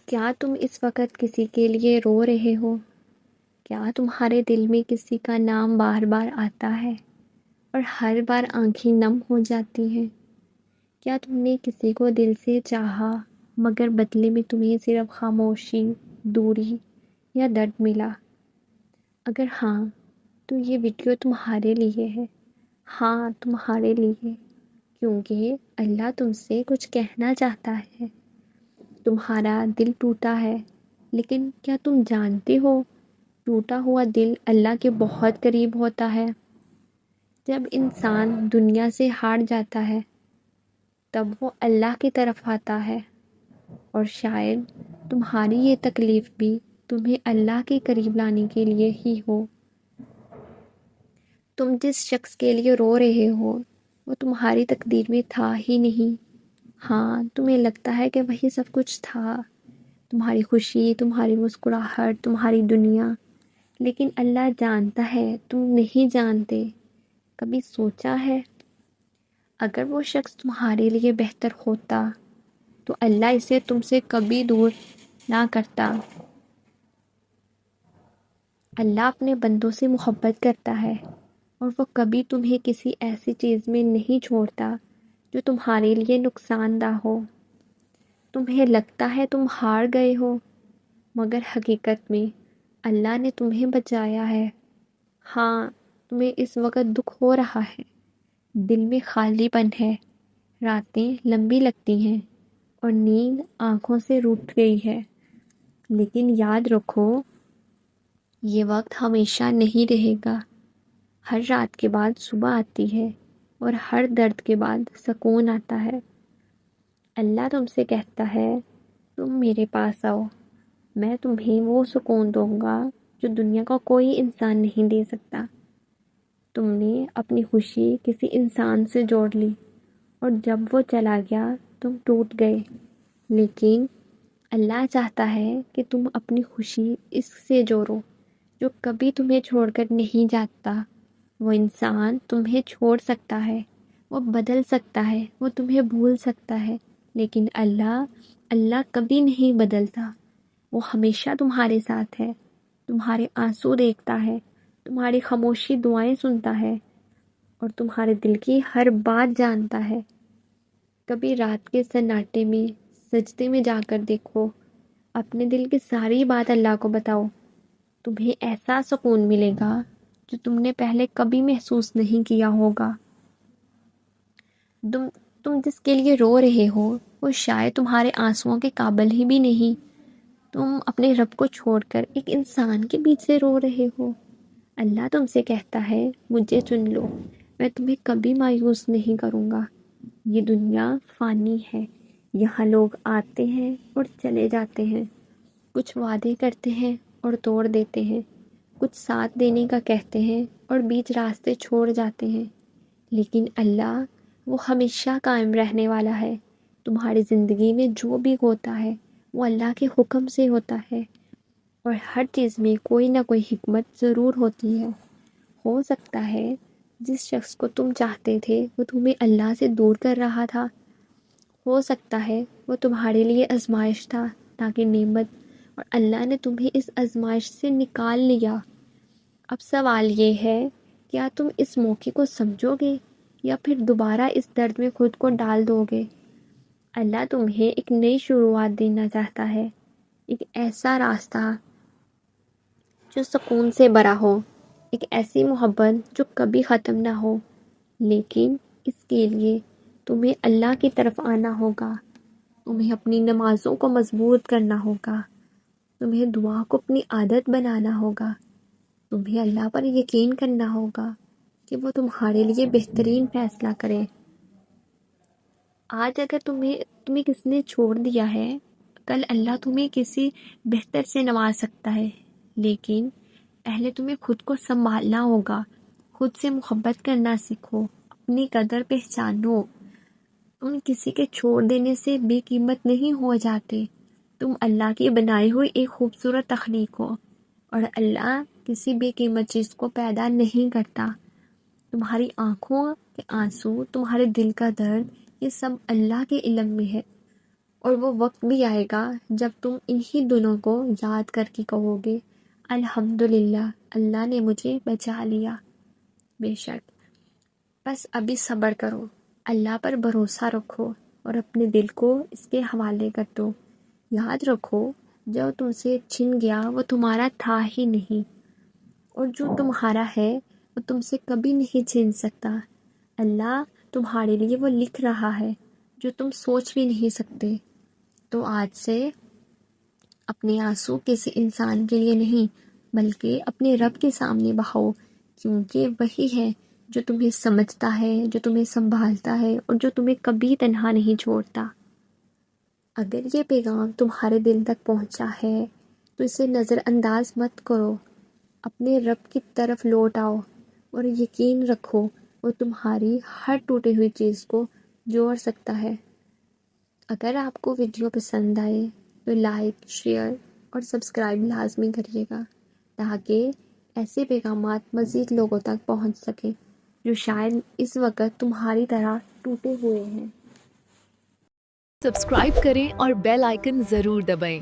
کیا تم اس وقت کسی کے لیے رو رہے ہو؟ کیا تمہارے دل میں کسی کا نام بار بار آتا ہے اور ہر بار آنکھیں نم ہو جاتی ہیں؟ کیا تم نے کسی کو دل سے چاہا مگر بدلے میں تمہیں صرف خاموشی، دوری یا درد ملا؟ اگر ہاں تو یہ ویڈیو تمہارے لیے ہے۔ ہاں، تمہارے لیے، کیونکہ اللہ تم سے کچھ کہنا چاہتا ہے۔ تمہارا دل ٹوٹا ہے، لیکن کیا تم جانتے ہو ٹوٹا ہوا دل اللہ کے بہت قریب ہوتا ہے۔ جب انسان دنیا سے ہار جاتا ہے تب وہ اللہ کی طرف آتا ہے، اور شاید تمہاری یہ تکلیف بھی تمہیں اللہ کے قریب لانے کے لیے ہی ہو۔ تم جس شخص کے لیے رو رہے ہو وہ تمہاری تقدیر میں تھا ہی نہیں۔ ہاں، تمہیں لگتا ہے کہ وہی سب کچھ تھا، تمہاری خوشی، تمہاری مسکراہٹ، تمہاری دنیا، لیکن اللہ جانتا ہے تم نہیں جانتے۔ کبھی سوچا ہے اگر وہ شخص تمہارے لیے بہتر ہوتا تو اللہ اسے تم سے کبھی دور نہ کرتا۔ اللہ اپنے بندوں سے محبت کرتا ہے، اور وہ کبھی تمہیں کسی ایسی چیز میں نہیں چھوڑتا جو تمہارے لیے نقصان دہ ہو۔ تمہیں لگتا ہے تم ہار گئے ہو، مگر حقیقت میں اللہ نے تمہیں بچایا ہے۔ ہاں، تمہیں اس وقت دکھ ہو رہا ہے، دل میں خالی پن ہے، راتیں لمبی لگتی ہیں اور نیند آنکھوں سے روٹھ گئی ہے، لیکن یاد رکھو یہ وقت ہمیشہ نہیں رہے گا۔ ہر رات کے بعد صبح آتی ہے اور ہر درد کے بعد سکون آتا ہے۔ اللہ تم سے کہتا ہے تم میرے پاس آؤ، میں تمہیں وہ سکون دوں گا جو دنیا کا کوئی انسان نہیں دے سکتا۔ تم نے اپنی خوشی کسی انسان سے جوڑ لی اور جب وہ چلا گیا تم ٹوٹ گئے، لیکن اللہ چاہتا ہے کہ تم اپنی خوشی اس سے جوڑو جو کبھی تمہیں چھوڑ کر نہیں جاتا۔ وہ انسان تمہیں چھوڑ سکتا ہے، وہ بدل سکتا ہے، وہ تمہیں بھول سکتا ہے، لیکن اللہ کبھی نہیں بدلتا۔ وہ ہمیشہ تمہارے ساتھ ہے، تمہارے آنسو دیکھتا ہے، تمہاری خاموشی دعائیں سنتا ہے، اور تمہارے دل کی ہر بات جانتا ہے۔ کبھی رات کے سناٹے میں سجدے میں جا کر دیکھو، اپنے دل کی ساری بات اللہ کو بتاؤ، تمہیں ایسا سکون ملے گا جو تم نے پہلے کبھی محسوس نہیں کیا ہوگا۔ تم جس کے لیے رو رہے ہو وہ شاید تمہارے آنسوؤں کے قابل ہی بھی نہیں۔ تم اپنے رب کو چھوڑ کر ایک انسان کے پیچھے رو رہے ہو۔ اللہ تم سے کہتا ہے مجھے چن لو، میں تمہیں کبھی مایوس نہیں کروں گا۔ یہ دنیا فانی ہے، یہاں لوگ آتے ہیں اور چلے جاتے ہیں، کچھ وعدے کرتے ہیں اور توڑ دیتے ہیں، کچھ ساتھ دینے کا کہتے ہیں اور بیچ راستے چھوڑ جاتے ہیں، لیکن اللہ وہ ہمیشہ قائم رہنے والا ہے۔ تمہاری زندگی میں جو بھی ہوتا ہے وہ اللہ کے حکم سے ہوتا ہے، اور ہر چیز میں کوئی نہ کوئی حکمت ضرور ہوتی ہے۔ ہو سکتا ہے جس شخص کو تم چاہتے تھے وہ تمہیں اللہ سے دور کر رہا تھا، ہو سکتا ہے وہ تمہارے لیے آزمائش تھا تاکہ نعمت، اور اللہ نے تمہیں اس آزمائش سے نکال لیا۔ اب سوال یہ ہے کیا تم اس موقع کو سمجھو گے یا پھر دوبارہ اس درد میں خود کو ڈال دو گے؟ اللہ تمہیں ایک نئی شروعات دینا چاہتا ہے، ایک ایسا راستہ جو سکون سے بھرا ہو، ایک ایسی محبت جو کبھی ختم نہ ہو، لیکن اس کے لیے تمہیں اللہ کی طرف آنا ہوگا، تمہیں اپنی نمازوں کو مضبوط کرنا ہوگا، تمہیں دعا کو اپنی عادت بنانا ہوگا، تمہیں اللہ پر یقین کرنا ہوگا کہ وہ تمہارے لیے بہترین فیصلہ کرے۔ آج اگر تمہیں کس نے چھوڑ دیا ہے، کل اللہ تمہیں کسی بہتر سے نواز سکتا ہے، لیکن پہلے تمہیں خود کو سنبھالنا ہوگا، خود سے محبت کرنا سیکھو، اپنی قدر پہچانو۔ تم کسی کے چھوڑ دینے سے بے قیمت نہیں ہو جاتے، تم اللہ کی بنائی ہوئی ایک خوبصورت تخلیق ہو، اور اللہ کسی بے قیمت چیز کو پیدا نہیں کرتا۔ تمہاری آنکھوں کے آنسو، تمہارے دل کا درد، یہ سب اللہ کے علم میں ہے، اور وہ وقت بھی آئے گا جب تم انہی دنوں کو یاد کر کے کہو گے الحمدللہ اللہ نے مجھے بچا لیا۔ بے شک، بس ابھی صبر کرو، اللہ پر بھروسہ رکھو اور اپنے دل کو اس کے حوالے کر دو۔ یاد رکھو جو تم سے چھن گیا وہ تمہارا تھا ہی نہیں، اور جو تمہارا ہے وہ تم سے کبھی نہیں چھن سکتا۔ اللہ تمہارے لیے وہ لکھ رہا ہے جو تم سوچ بھی نہیں سکتے۔ تو آج سے اپنے آنسو کسی انسان کے لیے نہیں بلکہ اپنے رب کے سامنے بہاؤ، کیونکہ وہی ہے جو تمہیں سمجھتا ہے، جو تمہیں سنبھالتا ہے اور جو تمہیں کبھی تنہا نہیں چھوڑتا۔ اگر یہ پیغام تمہارے دل تک پہنچا ہے تو اسے نظر انداز مت کرو، اپنے رب کی طرف لوٹ آؤ اور یقین رکھو وہ تمہاری ہر ٹوٹی ہوئی چیز کو جوڑ سکتا ہے۔ اگر آپ کو ویڈیو پسند آئے تو لائک، شیئر اور سبسکرائب لازمی کریے گا تاکہ ایسے پیغامات مزید لوگوں تک پہنچ سکیں جو شاید اس وقت تمہاری طرح ٹوٹے ہوئے ہیں۔ سبسکرائب کریں اور بیل آئیکن ضرور دبائیں